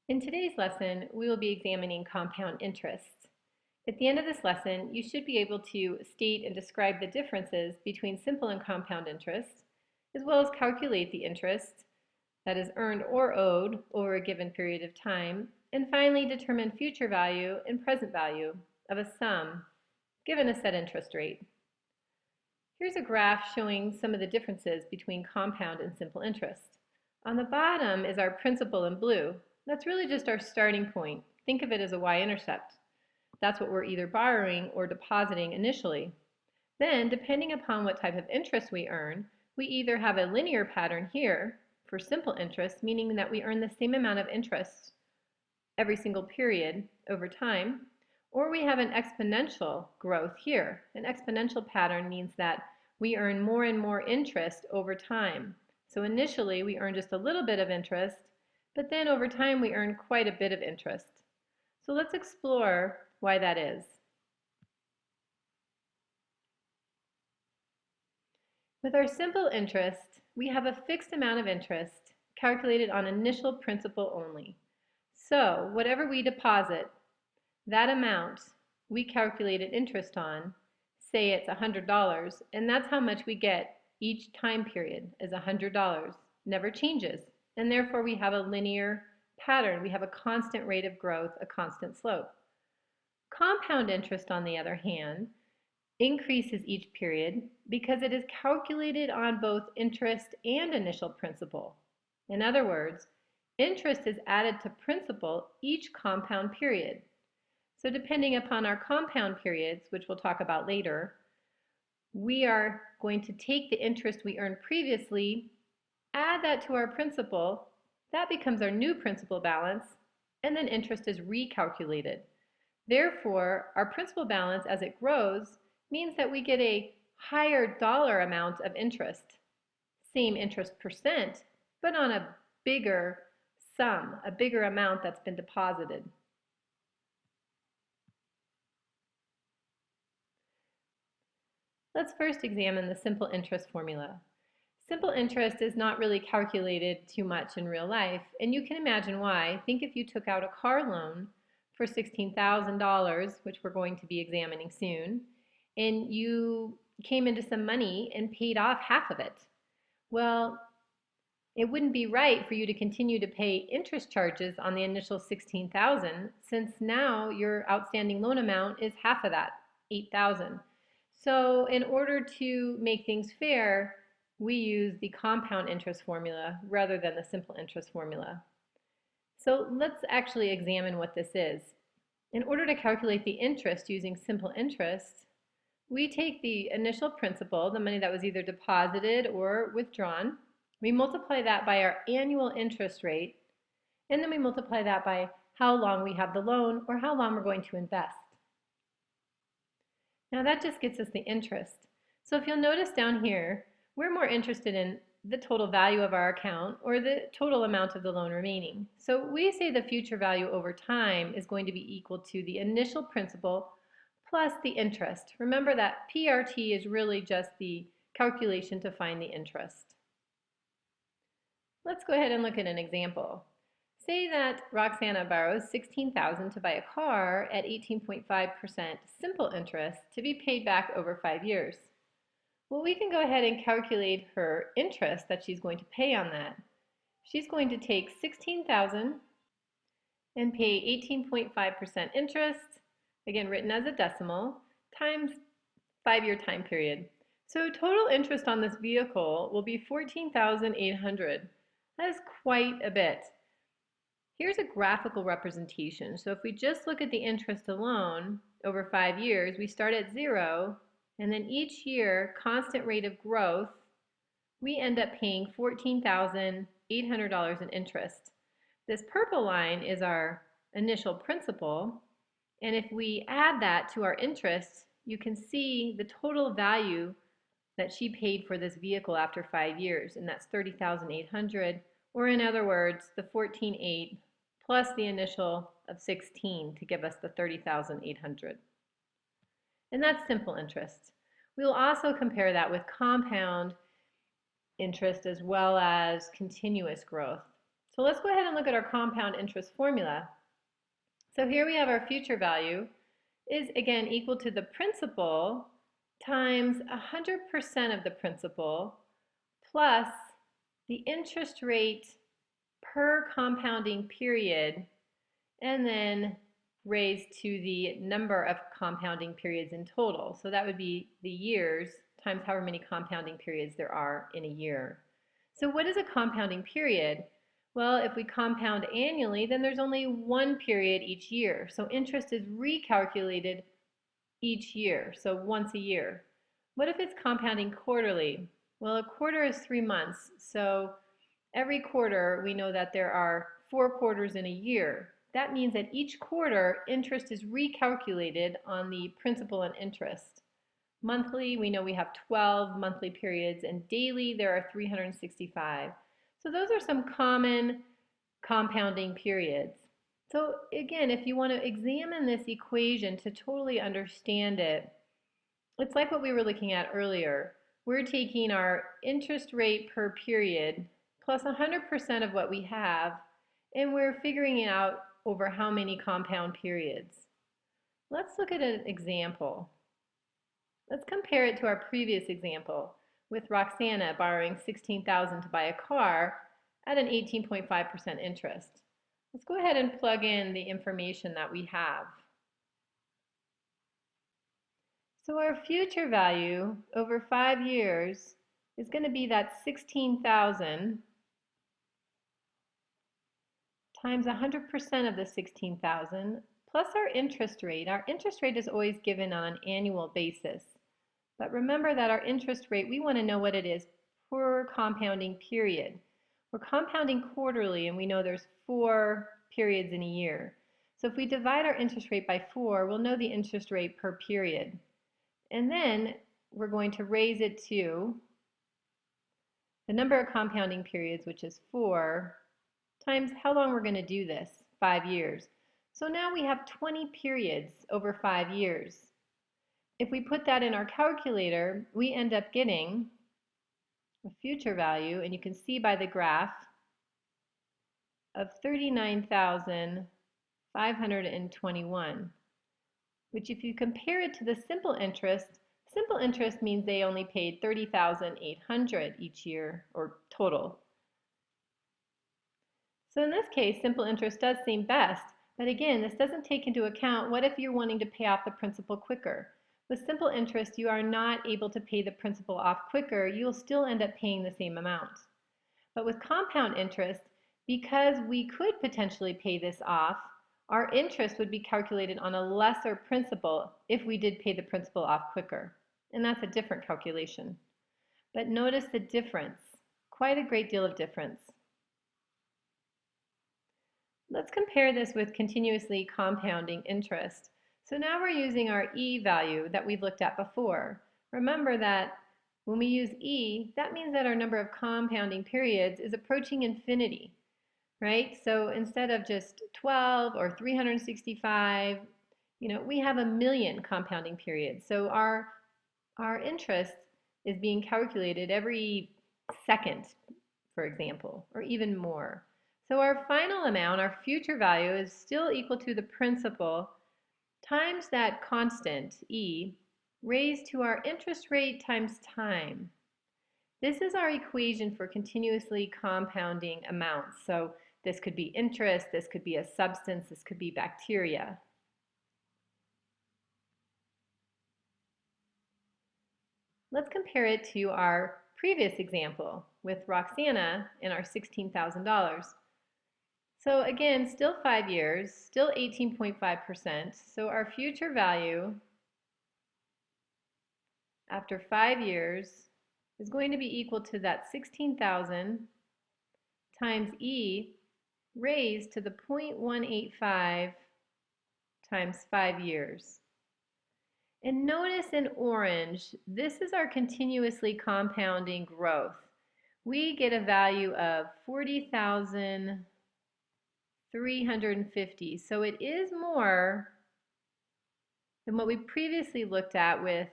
In today's lesson, we will be examining compound interest. At the end of this lesson, you should be able to state and describe the differences between simple and compound interest, as well as calculate the interest that is earned or owed over a given period of time, and finally determine future value and present value of a sum given a set interest rate. Here's a graph showing some of the differences between compound and simple interest. On the bottom is our principal in blue. That's really just our starting point. Think of it as a y-intercept. That's what we're either borrowing or depositing initially. Then, depending upon what type of interest we earn, we either have a linear pattern here for simple interest, meaning that we earn the same amount of interest every single period over time, or we have an exponential growth here. An exponential pattern means that we earn more and more interest over time. So initially we earn just a little bit of interest, but then over time we earn quite a bit of interest. So let's explore why that is. With our simple interest, we have a fixed amount of interest calculated on initial principal only. So whatever we deposit, that amount we calculated interest on, say it's $100, and that's how much we get each time period is $100, never changes. And therefore we have a linear pattern. We have a constant rate of growth, a constant slope. Compound interest, on the other hand, increases each period because it is calculated on both interest and initial principal. In other words, interest is added to principal each compound period. So depending upon our compound periods, which we'll talk about later, we are going to take the interest we earned previously, add that to our principal, that becomes our new principal balance, and then interest is recalculated. Therefore, our principal balance as it grows means that we get a higher dollar amount of interest, same interest percent, but on a bigger sum, a bigger amount that's been deposited. Let's first examine the simple interest formula. Simple interest is not really calculated too much in real life, and you can imagine why. Think if you took out a car loan for $16,000, which we're going to be examining soon, and you came into some money and paid off half of it. Well, it wouldn't be right for you to continue to pay interest charges on the initial $16,000 since now your outstanding loan amount is half of that, $8,000. So in order to make things fair, we use the compound interest formula rather than the simple interest formula. So let's actually examine what this is. In order to calculate the interest using simple interest, we take the initial principal, the money that was either deposited or withdrawn, we multiply that by our annual interest rate, and then we multiply that by how long we have the loan or how long we're going to invest. Now that just gets us the interest. So if you'll notice down here, we're more interested in the total value of our account or the total amount of the loan remaining. So we say the future value over time is going to be equal to the initial principal plus the interest. Remember that PRT is really just the calculation to find the interest. Let's go ahead and look at an example. Say that Roxana borrows $16,000 to buy a car at 18.5% simple interest to be paid back over 5 years. Well, we can go ahead and calculate her interest that she's going to pay on that. She's going to take $16,000 and pay 18.5% interest, again written as a decimal, times 5-year time period. So total interest on this vehicle will be $14,800. That is quite a bit. Here's a graphical representation. So if we just look at the interest alone over 5 years, we start at 0, and then each year, constant rate of growth, we end up paying $14,800 in interest. This purple line is our initial principal, and if we add that to our interest, you can see the total value that she paid for this vehicle after 5 years, and that's $30,800, or in other words, the $14,800 plus the initial of 16 to give us the $30,800. And that's simple interest. We will also compare that with compound interest as well as continuous growth. So let's go ahead and look at our compound interest formula. So here we have our future value is again equal to the principal times 100% of the principal plus the interest rate per compounding period, and then raised to the number of compounding periods in total. So that would be the years times however many compounding periods there are in a year. So what is a compounding period? Well, if we compound annually, then there's only one period each year. So interest is recalculated each year, so once a year. What if it's compounding quarterly? Well, a quarter is 3 months, so every quarter we know that there are 4 quarters in a year. That means that each quarter interest is recalculated on the principal and interest. Monthly, we know we have 12 monthly periods, and daily there are 365. So those are some common compounding periods. So again, if you want to examine this equation to totally understand it, it's like what we were looking at earlier. We're taking our interest rate per period plus 100% of what we have, and we're figuring it out over how many compound periods. Let's look at an example. Let's compare it to our previous example with Roxana borrowing $16,000 to buy a car at an 18.5% interest. Let's go ahead and plug in the information that we have. So our future value over 5 years is going to be that 16,000 times 100% of the 16,000 plus our interest rate. Our interest rate is always given on an annual basis. But remember that our interest rate, we want to know what it is per compounding period. We're compounding quarterly, and we know there's 4 periods in a year. So if we divide our interest rate by 4, we'll know the interest rate per period. And then we're going to raise it to the number of compounding periods, which is 4, times how long we're going to do this, 5 years. So now we have 20 periods over 5 years. If we put that in our calculator, we end up getting a future value, and you can see by the graph, of 39,521, which if you compare it to the simple interest means they only paid 30,800 each year, or total. So in this case, simple interest does seem best, but again, this doesn't take into account what if you're wanting to pay off the principal quicker. With simple interest, you are not able to pay the principal off quicker. You'll still end up paying the same amount. But with compound interest, because we could potentially pay this off, our interest would be calculated on a lesser principal if we did pay the principal off quicker. And that's a different calculation. But notice the difference, quite a great deal of difference. Let's compare this with continuously compounding interest. So now we're using our E value that we've looked at before. Remember that when we use E, that means that our number of compounding periods is approaching infinity, right? So instead of just 12 or 365, we have 1,000,000 compounding periods. So our interest is being calculated every second, for example, or even more. So our final amount, our future value, is still equal to the principal times that constant, E, raised to our interest rate times time. This is our equation for continuously compounding amounts. So this could be interest, this could be a substance, this could be bacteria. Let's compare it to our previous example with Roxana and our $16,000. So again, still 5 years, still 18.5%. So our future value after 5 years is going to be equal to that 16,000 times E raised to the 0.185 times 5 years. And notice in orange, this is our continuously compounding growth. We get a value of 40,350. So it is more than what we previously looked at with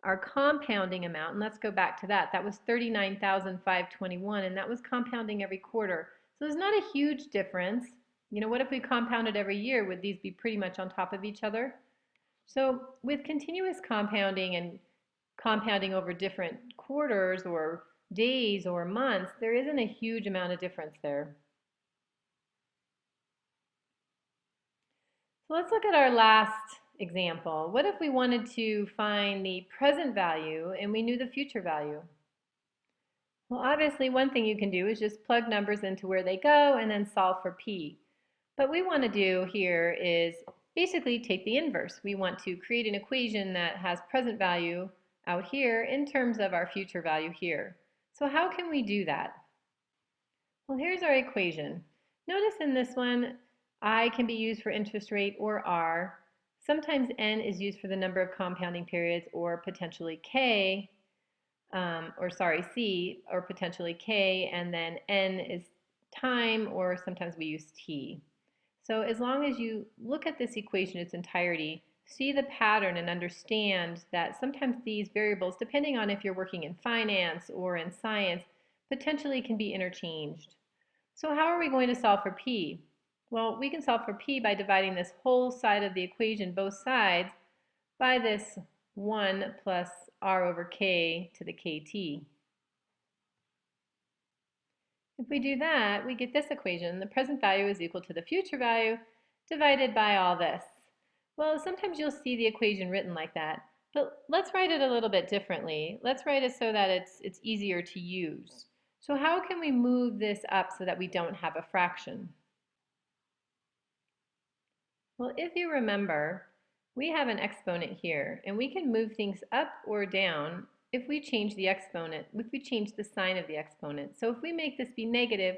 our compounding amount. And let's go back to that. That was 39,521, and that was compounding every quarter. So there's not a huge difference. You know, what if we compounded every year? Would these be pretty much on top of each other? So with continuous compounding and compounding over different quarters or days or months, there isn't a huge amount of difference there. So let's look at our last example. What if we wanted to find the present value and we knew the future value? Well, obviously one thing you can do is just plug numbers into where they go and then solve for p. What we want to do here is basically take the inverse. We want to create an equation that has present value out here in terms of our future value here. So how can we do that? Well, here's our equation. Notice in this one, I can be used for interest rate or R. Sometimes N is used for the number of compounding periods or potentially K, C, or potentially K, and then N is time, or sometimes we use T. So as long as you look at this equation in its entirety, see the pattern and understand that sometimes these variables, depending on if you're working in finance or in science, potentially can be interchanged. So how are we going to solve for p? Well, we can solve for p by dividing this whole side of the equation, both sides, by this 1 plus r over k to the kt. If we do that, we get this equation. The present value is equal to the future value divided by all this. Well, sometimes you'll see the equation written like that, but let's write it a little bit differently. Let's write it so that it's easier to use. So how can we move this up so that we don't have a fraction? Well, if you remember, we have an exponent here, and we can move things up or down if we change the exponent, if we change the sign of the exponent. So if we make this be negative,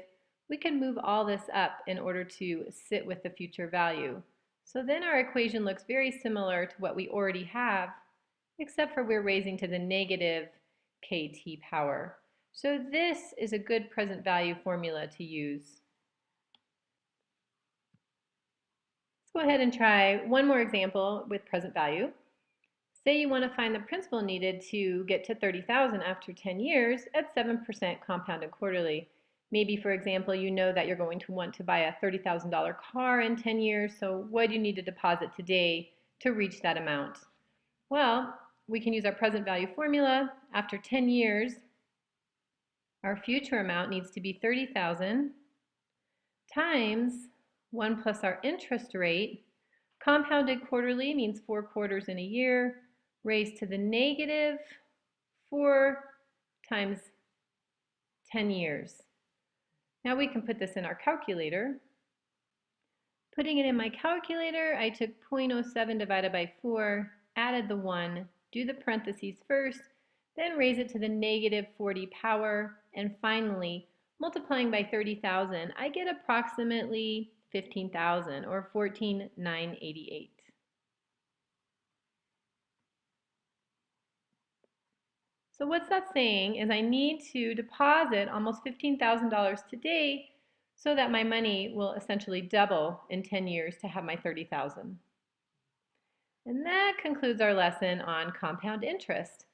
we can move all this up in order to sit with the future value. So then our equation looks very similar to what we already have, except for we're raising to the negative kt power. So this is a good present value formula to use. Let's go ahead and try one more example with present value. Say you want to find the principal needed to get to 30,000 after 10 years at 7% compounded quarterly. Maybe, for example, you know that you're going to want to buy a $30,000 car in 10 years, so what do you need to deposit today to reach that amount? Well, we can use our present value formula. After 10 years, our future amount needs to be 30,000 times 1 plus our interest rate. Compounded quarterly means 4 quarters in a year, raised to the negative 4 times 10 years. Now we can put this in our calculator. Putting it in my calculator, I took 0.07 divided by 4, added the 1, do the parentheses first, then raise it to the negative 40 power, and finally, multiplying by 30,000, I get approximately 15,000, or 14,988. So what's that saying is I need to deposit almost $15,000 today so that my money will essentially double in 10 years to have my 30,000. And that concludes our lesson on compound interest.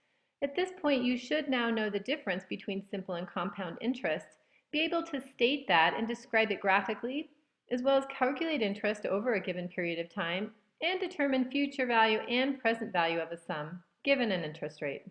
At this point, you should now know the difference between simple and compound interest, be able to state that and describe it graphically, as well as calculate interest over a given period of time and determine future value and present value of a sum given an interest rate.